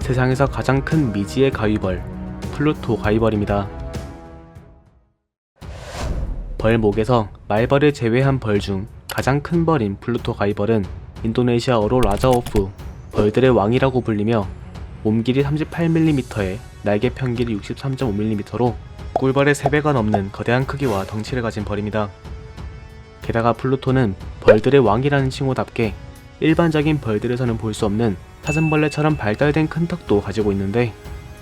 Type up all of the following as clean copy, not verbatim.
세상에서 가장 큰 미지의 가위벌, 플루토 가위벌입니다. 벌 목에서 말벌을 제외한 벌 중 가장 큰 벌인 플루토 가위벌은 인도네시아어로 라자 오프, 벌들의 왕이라고 불리며 몸 길이 38mm에 날개 편 길이 63.5mm로 꿀벌의 3배가 넘는 거대한 크기와 덩치를 가진 벌입니다. 게다가 플루토는 벌들의 왕이라는 칭호답게 일반적인 벌들에서는 볼 수 없는 사슴벌레처럼 발달된 큰 턱도 가지고 있는데,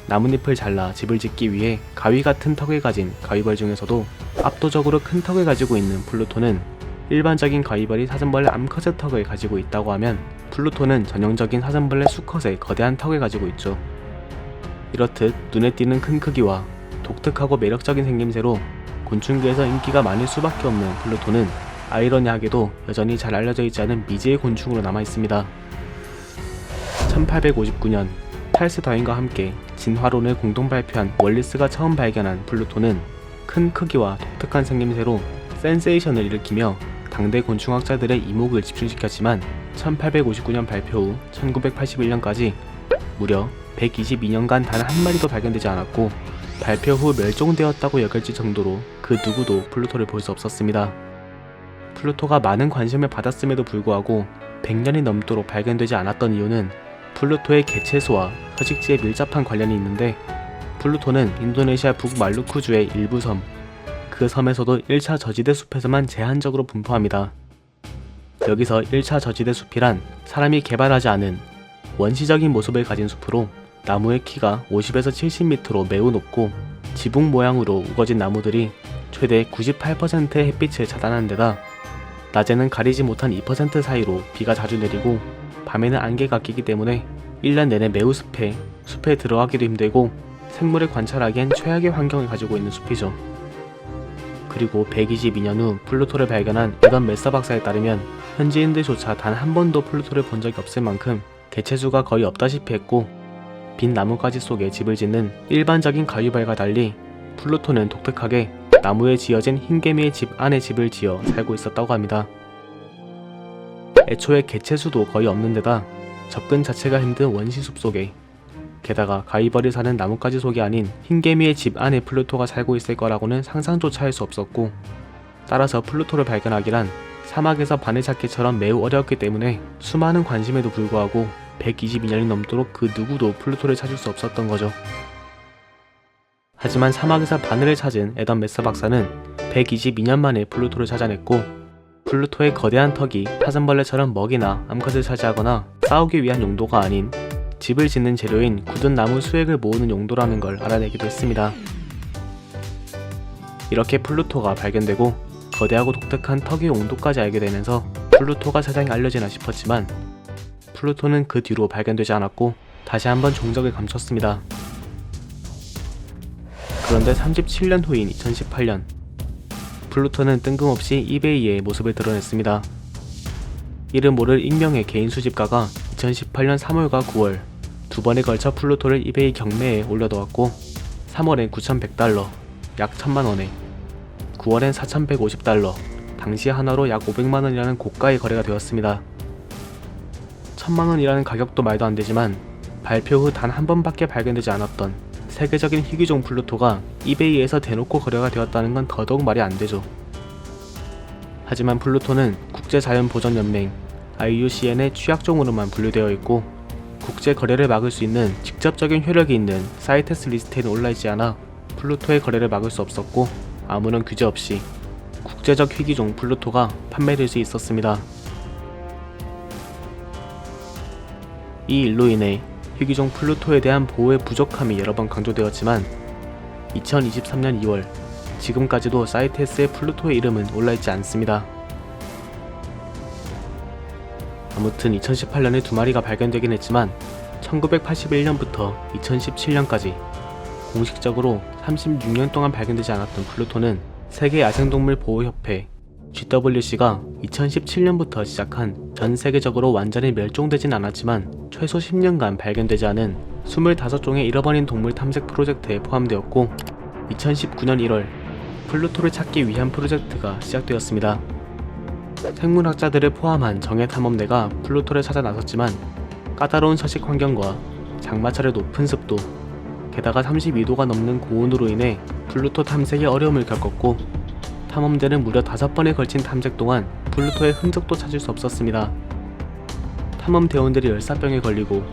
나뭇잎을 잘라 집을 짓기 위해 가위 같은 턱을 가진 가위벌 중에서도 압도적으로 큰 턱을 가지고 있는 플루토는 일반적인 가위벌이 사슴벌레 암컷의 턱을 가지고 있다고 하면, 플루토는 전형적인 사슴벌레 수컷의 거대한 턱을 가지고 있죠. 이렇듯 눈에 띄는 큰 크기와 독특하고 매력적인 생김새로 곤충계에서 인기가 많을 수밖에 없는 플루토는 아이러니하게도 여전히 잘 알려져 있지 않은 미지의 곤충으로 남아있습니다. 1859년 찰스 다윈과 함께 진화론을 공동 발표한 월리스가 처음 발견한 플루토는 큰 크기와 독특한 생김새로 센세이션을 일으키며 당대 곤충학자들의 이목을 집중시켰지만, 1859년 발표 후 1981년까지 무려 122년간 단 한 마리도 발견되지 않았고, 발표 후 멸종되었다고 여겨질 정도로 그 누구도 플루토를 볼 수 없었습니다. 플루토가 많은 관심을 받았음에도 불구하고 100년이 넘도록 발견되지 않았던 이유는 플루토의 개체수와 서식지에 밀접한 관련이 있는데, 플루토는 인도네시아 북말루쿠주의 일부 섬, 그 섬에서도 1차 저지대 숲에서만 제한적으로 분포합니다. 여기서 1차 저지대 숲이란 사람이 개발하지 않은 원시적인 모습을 가진 숲으로 나무의 키가 50에서 70m로 매우 높고 지붕 모양으로 우거진 나무들이 최대 98%의 햇빛을 차단하는 데다 낮에는 가리지 못한 2% 사이로 비가 자주 내리고 밤에는 안개가 끼기 때문에 1년 내내 매우 습해 숲에 들어가기도 힘들고 생물을 관찰하기엔 최악의 환경을 가지고 있는 숲이죠. 그리고 122년 후 플루토를 발견한 에던 메서 박사에 따르면 현지인들조차 단 한 번도 플루토를 본 적이 없을 만큼 개체수가 거의 없다시피 했고, 빈 나뭇가지 속에 집을 짓는 일반적인 가위벌과 달리 플루토는 독특하게 나무에 지어진 흰개미의 집 안에 집을 지어 살고 있었다고 합니다. 애초에 개체수도 거의 없는 데다 접근 자체가 힘든 원시 숲속에, 게다가 가위벌이 사는 나뭇가지 속이 아닌 흰개미의 집 안에 플루토가 살고 있을 거라고는 상상조차 할 수 없었고, 따라서 플루토를 발견하기란 사막에서 바늘 찾기처럼 매우 어려웠기 때문에 수많은 관심에도 불구하고 122년이 넘도록 그 누구도 플루토를 찾을 수 없었던 거죠. 하지만 사막에서 바늘을 찾은 에던 메서 박사는 122년 만에 플루토를 찾아냈고, 플루토의 거대한 턱이 사슴벌레처럼 먹이나 암컷을 차지하거나 싸우기 위한 용도가 아닌 집을 짓는 재료인 굳은 나무 수액을 모으는 용도라는 걸 알아내기도 했습니다. 이렇게 플루토가 발견되고 거대하고 독특한 턱의 용도까지 알게 되면서 플루토가 세상에 알려지나 싶었지만, 플루토는 그 뒤로 발견되지 않았고 다시 한번 종적을 감췄습니다. 그런데 37년 후인 2018년, 플루토는 뜬금없이 이베이에 모습을 드러냈습니다. 이름 모를 익명의 개인 수집가가 2018년 3월과 9월 두 번에 걸쳐 플루토를 이베이 경매에 올려놓았고, 3월엔 9,100달러, 약 1,000만원에, 9월엔 4,150달러, 당시 하나로 약 500만원이라는 고가의 거래가 되었습니다. 1,000만원이라는 가격도 말도 안되지만, 발표 후 단 한 번밖에 발견되지 않았던 세계적인 희귀종 플루토가 이베이에서 대놓고 거래가 되었다는 건 더더욱 말이 안되죠. 하지만 플루토는 국제자연보전연맹 IUCN의 취약종으로만 분류되어 있고, 국제 거래를 막을 수 있는 직접적인 효력이 있는 사이테스 리스트에는 올라있지 않아 플루토의 거래를 막을 수 없었고, 아무런 규제 없이 국제적 희귀종 플루토가 판매될 수 있었습니다. 이 일로 인해 희귀종 플루토에 대한 보호의 부족함이 여러 번 강조되었지만, 2023년 2월 지금까지도 사이테스에 플루토의 이름은 올라있지 않습니다. 아무튼 2018년에 두 마리가 발견되긴 했지만 1981년부터 2017년까지 공식적으로 36년 동안 발견되지 않았던 플루토는 세계 야생동물 보호협회 GWC가 2017년부터 시작한 전 세계적으로 완전히 멸종되진 않았지만 최소 10년간 발견되지 않은 25종의 잃어버린 동물 탐색 프로젝트에 포함되었고, 2019년 1월 플루토를 찾기 위한 프로젝트가 시작되었습니다. 생물학자들을 포함한 정예 탐험대가 플루토를 찾아 나섰지만 까다로운 서식 환경과 장마철의 높은 습도, 게다가 32도가 넘는 고온으로 인해 플루토 탐색에 어려움을 겪었고 탐험대는 무려 5번에 걸친 탐색 동안 플루토의 흔적도 찾을 수 없었습니다. 탐험대원들이 열사병에 걸리고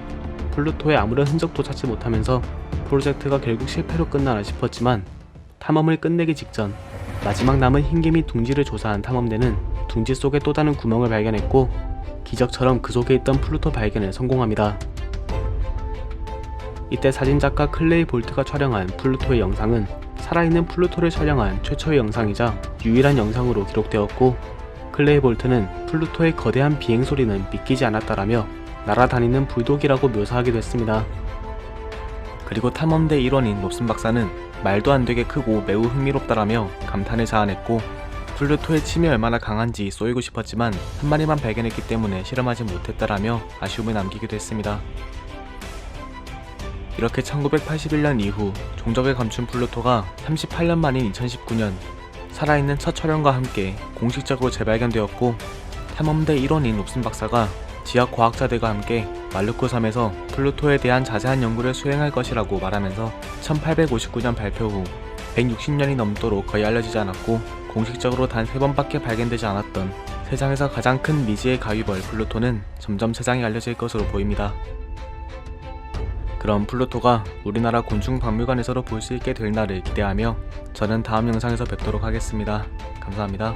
플루토의 아무런 흔적도 찾지 못하면서 프로젝트가 결국 실패로 끝나나 싶었지만 탐험을 끝내기 직전 마지막 남은 흰개 및 둥지를 조사한 탐험대는 둥지 속에 또 다른 구멍을 발견했고 기적처럼 그 속에 있던 플루토 발견에 성공합니다. 이때 사진작가 클레이 볼트가 촬영한 플루토의 영상은 살아있는 플루토를 촬영한 최초의 영상이자 유일한 영상으로 기록되었고 클레이 볼트는 플루토의 거대한 비행 소리는 믿기지 않았다라며 날아다니는 불독이라고 묘사하기도 했습니다. 그리고 탐험대 일원인 롭슨 박사는 말도 안 되게 크고 매우 흥미롭다라며 감탄을 자아냈고 플루토의 침이 얼마나 강한지 쏘이고 싶었지만 한 마리만 발견했기 때문에 실험하지 못했다라며 아쉬움을 남기기도 했습니다. 이렇게 1981년 이후 종적을 감춘 플루토가 38년 만인 2019년 살아있는 첫 촬영과 함께 공식적으로 재발견되었고 탐험대 일원인 롭슨 박사가 지역 과학자들과 함께 말루크 섬에서 플루토에 대한 자세한 연구를 수행할 것이라고 말하면서 1859년 발표 후 160년이 넘도록 거의 알려지지 않았고 공식적으로 단 3번밖에 발견되지 않았던 세상에서 가장 큰 미지의 가위벌 플루토는 점점 세상에 알려질 것으로 보입니다. 그럼 플루토가 우리나라 곤충박물관에서도 볼 수 있게 될 날을 기대하며 저는 다음 영상에서 뵙도록 하겠습니다. 감사합니다.